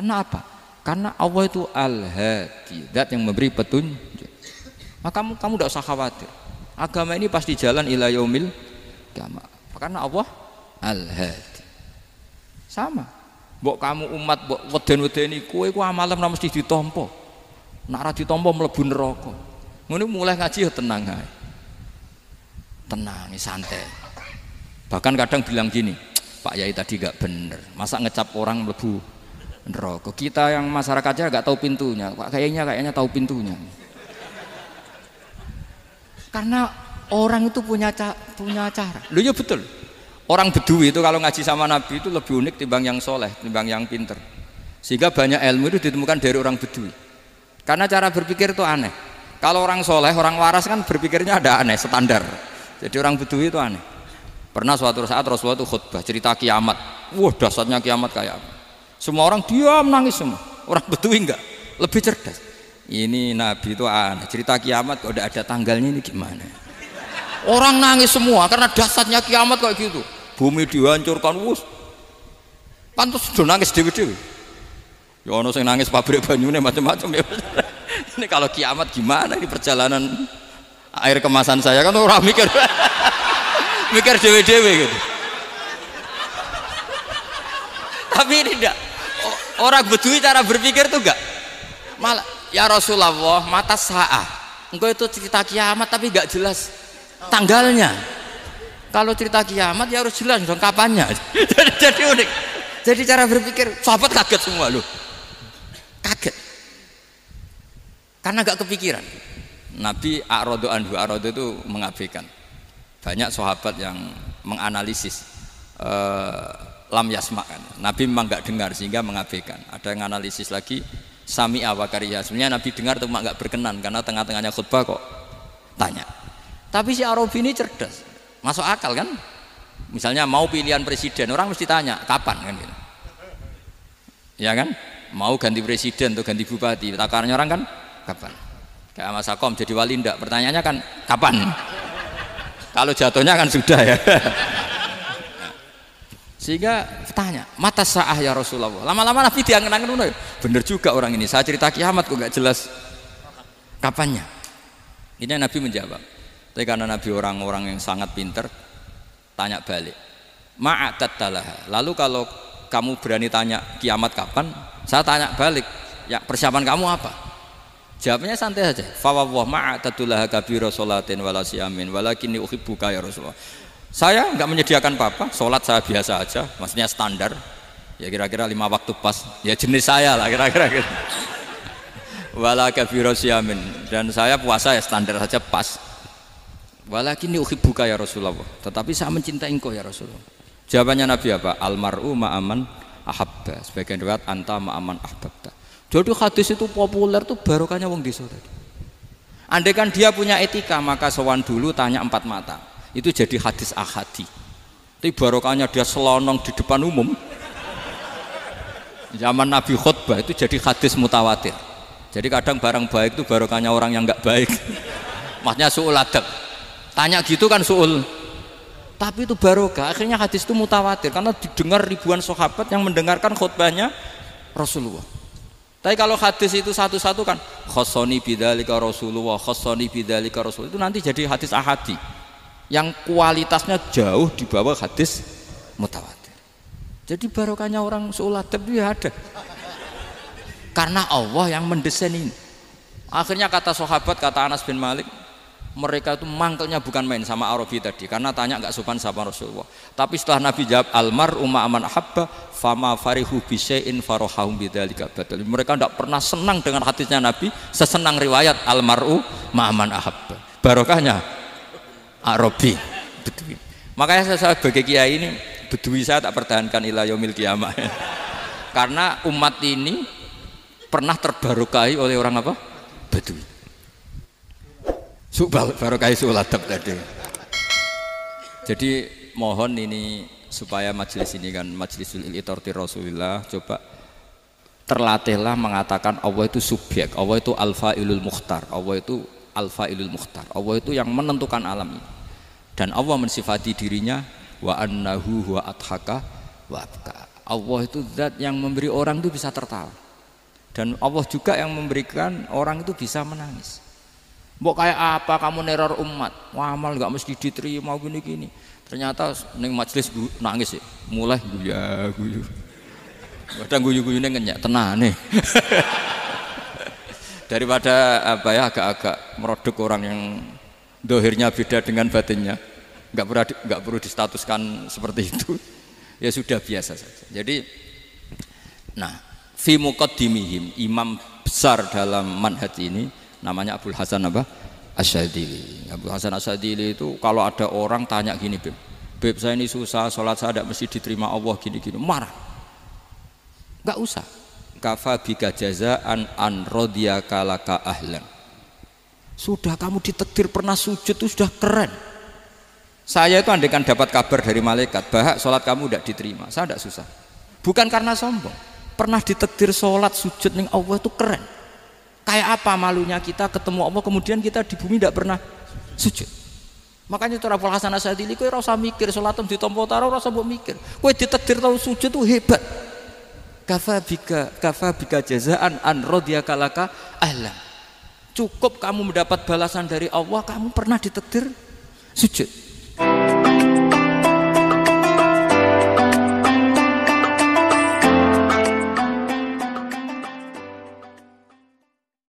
Karena apa? Karena Allah itu Al-Hadi, zat yang memberi petunjuk. Maka kamu tidak usah khawatir. Agama ini pasti jalan ila yaumil qiyamah. Karena Allah Al-Hadi. Sama. Mbok kamu umat mbok weden-wedeni kowe ku amalan ora mesti ditampa. Nek ora ditampa mlebu neraka. Ngono mulai ngaji ya tenang ae. Tenang, santai. Bahkan kadang bilang gini, Pak Yai tadi gak bener. Masa ngecap orang mlebu neraka? Kita yang masyarakatnya gak tahu pintunya. Pak kayaknya tahu pintunya. Karena orang itu punya cara. Loh ya betul. Orang Bedui itu kalau ngaji sama Nabi itu lebih unik timbang yang soleh, timbang yang pinter. Sehingga banyak ilmu itu ditemukan dari orang Bedui. Karena cara berpikir itu aneh. Kalau orang soleh, orang waras kan berpikirnya ada aneh, standar. Jadi orang Bedui itu aneh. Pernah suatu saat Rasulullah itu khutbah cerita kiamat. Wah, dahsyatnya kiamat kayak apa? Semua orang diam nangis semua. Orang Bedui enggak, lebih cerdas. Ini Nabi itu aneh, cerita kiamat kok udah ada tanggalnya ini gimana? Orang nangis semua karena dahsyatnya kiamat kayak gitu. Bumi dihancurkan, wus. Pantas sudah nangis dewi-dewi. Ya ono sing nangis pabrik banyune macam-macam ya. Ini kalau kiamat gimana ini perjalanan air kemasan saya kan orang mikir. Mikir dewe-dewe gitu. Tapi ini enggak. Orang Bedui cara berpikir tuh enggak. Malah ya Rasulullah, mata sa'ah. Engkau itu cerita kiamat tapi enggak jelas tanggalnya. Kalau cerita kiamat ya harus jelas dong kapannya. Jadi unik. Jadi cara berpikir sahabat kaget semua loh. Kaget. Karena enggak kepikiran. Nabi a'radu anhu, a'radu itu mengabaikan. Banyak sahabat yang menganalisis lam yasma'kan. Nabi memang enggak dengar sehingga mengabaikan. Ada yang analisis lagi sami'a wa kariha. Sebenarnya Nabi dengar itu enggak berkenan karena tengah-tengahnya khutbah kok tanya. Tapi si Arabi ini cerdas. Masuk akal kan? Misalnya mau pilihan presiden, orang mesti tanya kapan kan gitu. Ya kan? Mau ganti presiden atau ganti bupati, takarannya orang kan kapan? Kayak Mas Akom jadi wali ndak? Pertanyaannya kan kapan? Kalau jatuhnya kan sudah ya. Sehingga tanya, mata sa'ah ya Rasulullah. Lama-lama Nabi diangen-angen, bener juga orang ini. Saya cerita kiamat kok nggak jelas kapannya. Ini Nabi menjawab. Tapi karena Nabi orang-orang yang sangat pinter, tanya balik. Ma'atattalaha. Lalu kalau kamu berani tanya kiamat kapan, saya tanya balik. Ya persiapan kamu apa? Jawabnya santai saja. Fawwah ma'atattalaha kabira sholatin wala siyamin walakinni uhibbuka ya Rasulullah. Saya enggak menyediakan apa-apa, sholat saya biasa aja, maksudnya standar. Ya kira-kira 5 waktu pas. Ya jenis saya lah kira-kira gitu. Wala kabira siyamin, dan saya puasa ya standar saja pas. Walakinni uhibbuka ya Rasulullah. Tetapi saya mencintai engkau ya Rasulullah. Jawabannya Nabi apa? Almar'u ma'aman ahabba. Sebagian riwayat anta ma'aman ahbabta. Jadi hadis itu populer tuh barokahnya wong desa tadi. Andai kan dia punya etika maka sowan dulu tanya 4 mata. Itu jadi hadis ahadi. Tapi barokahnya dia selonong di depan umum. Zaman Nabi khutbah itu jadi hadis mutawatir. Jadi kadang barang baik itu barokahnya orang yang enggak baik. Maksudnya su'ul adab. Tanya gitu kan su'ul, tapi itu barokah. Akhirnya hadis itu mutawatir karena didengar ribuan sahabat yang mendengarkan khutbahnya Rasulullah. Tapi kalau hadis itu satu-satu kan khossoni bidzalika Rasulullah, khossoni bidzalika Rasulullah, itu nanti jadi hadis ahadi yang kualitasnya jauh di bawah hadis mutawatir. Jadi barokahnya orang su'ul adab itu ya ada. Karena Allah yang mendesain ini. Akhirnya kata sahabat, kata Anas bin Malik, mereka itu mangkelnya bukan main sama Arabi tadi karena tanya nggak sopan sama Rasulullah. Tapi setelah Nabi jawab almar'u ma'aman ahabba fama farihu bisyai'in farahahum bidzalika badal. Mereka tidak pernah senang dengan hadisnya Nabi sesenang riwayat almar'u ma'aman ahabba. Barokahnya Arabi Bedui. Makanya saya sebagai kiai ini Bedui saya tak pertahankan ila yaumil qiyamah. Karena umat ini pernah terbarokahi oleh orang apa? Bedui. Barokah su'ul adab tadi. Jadi mohon ini supaya majelis ini kan majlisul iltorti Rasulillah, coba terlatihlah mengatakan Allah itu subjek, Allah itu al-fa'ilul mukhtar, Allah itu al-fa'ilul mukhtar, Allah itu yang menentukan alam ini. Dan Allah mensifati dirinya wa annahu huwa adhaka wa abka. Allah itu zat yang memberi orang itu bisa tertawa, dan Allah juga yang memberikan orang itu bisa menangis. Mbok kayak apa kamu neror umat, amal nggak mesti diterima gini-gini. Ternyata neng majelis nangis ya, mulai guyu. Kadang guyu-guyune ngenyak tenane. Daripada apa ya agak-agak merodok orang yang dohirnya beda dengan batinnya, nggak perlu distatuskan seperti itu. Ya sudah biasa saja. Jadi, nah, fi muqaddimihim, imam besar dalam manhaj ini namanya Abul Hasan apa? Asyadzili. Abul Hasan Asyadzili itu kalau ada orang tanya gini, Beb saya ini susah, sholat saya tidak mesti diterima Allah gini-gini, marah. Enggak usah. Kafa bika jazaan an radiyaka laka ahlan. Sudah kamu ditakdir pernah sujud itu sudah keren. Saya itu andaikan dapat kabar dari malaikat bahwa sholat kamu tidak diterima, saya tidak susah. Bukan karena sombong. Pernah ditakdir sholat sujud ning Allah itu keren. Kayak apa malunya kita ketemu Allah kemudian kita di bumi tidak pernah sujud. Makanya itu Abul Hasan Asyadzili kowe ora usah mikir salatem ditampa ora usah mbok mikir. Kowe ditakdir tau sujud itu hebat. Kafa bika jazaan an radiyaka laka ahlan. Cukup kamu mendapat balasan dari Allah, kamu pernah ditakdir sujud.